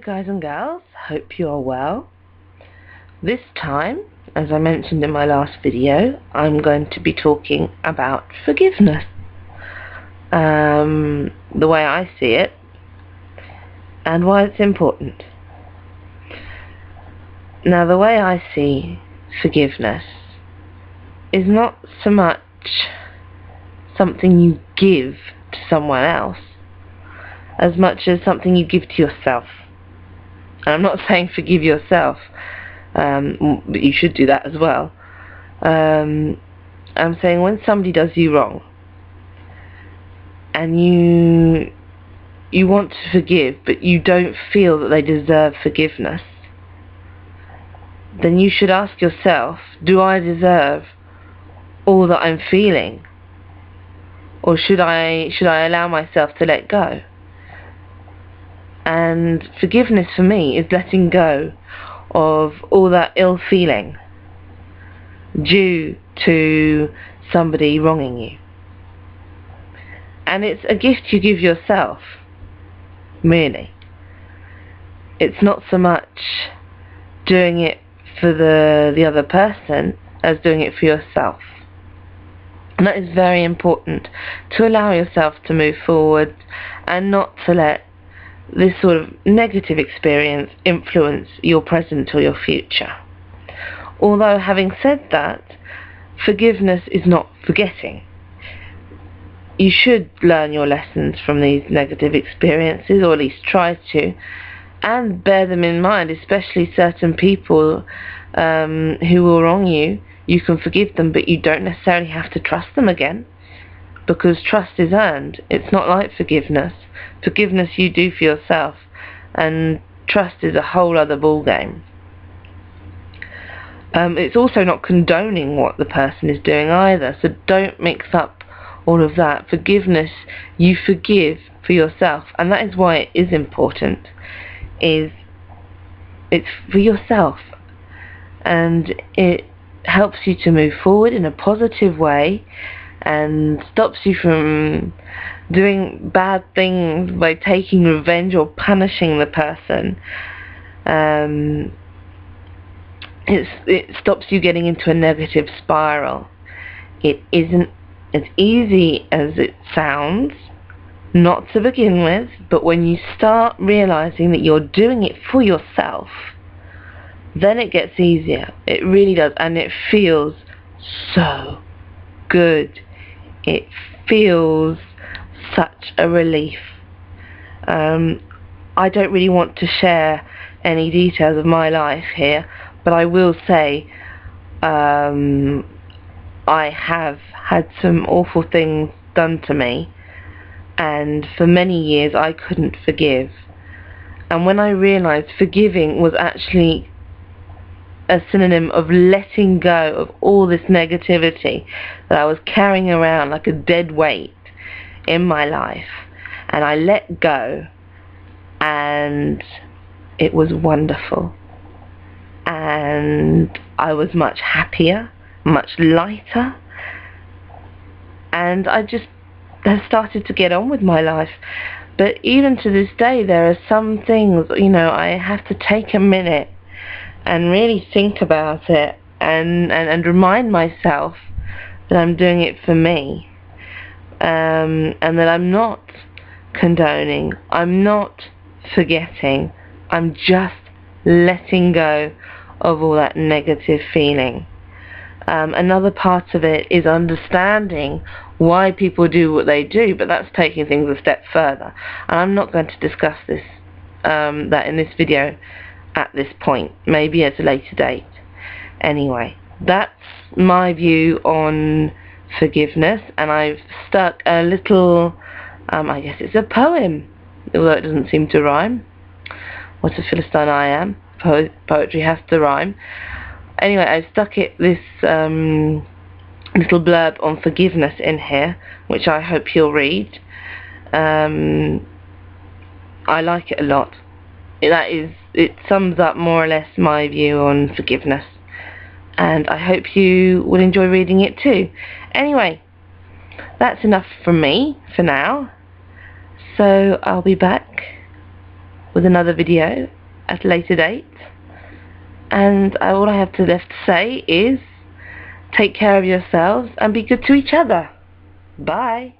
guys and girls, hope you are well. This time, as I mentioned in my last video, I'm going to be talking about forgiveness. The way I see it and why it's important. Now, the way I see forgiveness is not so much something you give to someone else as much as something you give to yourself. And I'm not saying forgive yourself, but you should do that as well. I'm saying when somebody does you wrong and you want to forgive but you don't feel that they deserve forgiveness, then you should ask yourself, do I deserve all that I'm feeling? Or should I allow myself to let go? And forgiveness for me is letting go of all that ill feeling due to somebody wronging you. And it's a gift you give yourself, really. It's not so much doing it for the other person as doing it for yourself. And that is very important, to allow yourself to move forward and not to let this sort of negative experience influence your present or your future. Although, having said that, forgiveness is not forgetting. You should learn your lessons from these negative experiences, or at least try to, and bear them in mind, especially certain people who will wrong you. You can forgive them, but you don't necessarily have to trust them again, because trust is earned. It's not like forgiveness. Forgiveness you do for yourself, and trust is a whole other ballgame. It's also not condoning what the person is doing either, so don't mix up all of that. Forgiveness, you forgive for yourself, and that is why it is important. It's for yourself, and it helps you to move forward in a positive way and stops you from doing bad things by taking revenge or punishing the person. It stops you getting into a negative spiral. It isn't as easy as it sounds, not to begin with, but when you start realizing that you're doing it for yourself, then it gets easier. It really does, and it feels so good. It feels such a relief. I don't really want to share any details of my life here, but I will say I have had some awful things done to me, and for many years I couldn't forgive. And when I realized forgiving was actually a synonym of letting go of all this negativity that I was carrying around like a dead weight in my life, and I let go, and it was wonderful, and I was much happier, much lighter, and I just have started to get on with my life. But even to this day, there are some things, I have to take a minute and really think about it and remind myself that I'm doing it for me, and that I'm not condoning, I'm not forgetting, I'm just letting go of all that negative feeling. Another part of it is understanding why people do what they do, but that's taking things a step further, and I'm not going to discuss this that in this video at this point, maybe at a later date. Anyway, that's my view on forgiveness, and I've stuck a little, I guess it's a poem, although it doesn't seem to rhyme. What a Philistine I am. Poetry has to rhyme. Anyway, I've stuck this little blurb on forgiveness in here, which I hope you'll read. I like it a lot. It sums up more or less my view on forgiveness, and I hope you will enjoy reading it too. Anyway, that's enough from me for now, so I'll be back with another video at a later date. And all I have left to say is take care of yourselves and be good to each other. Bye.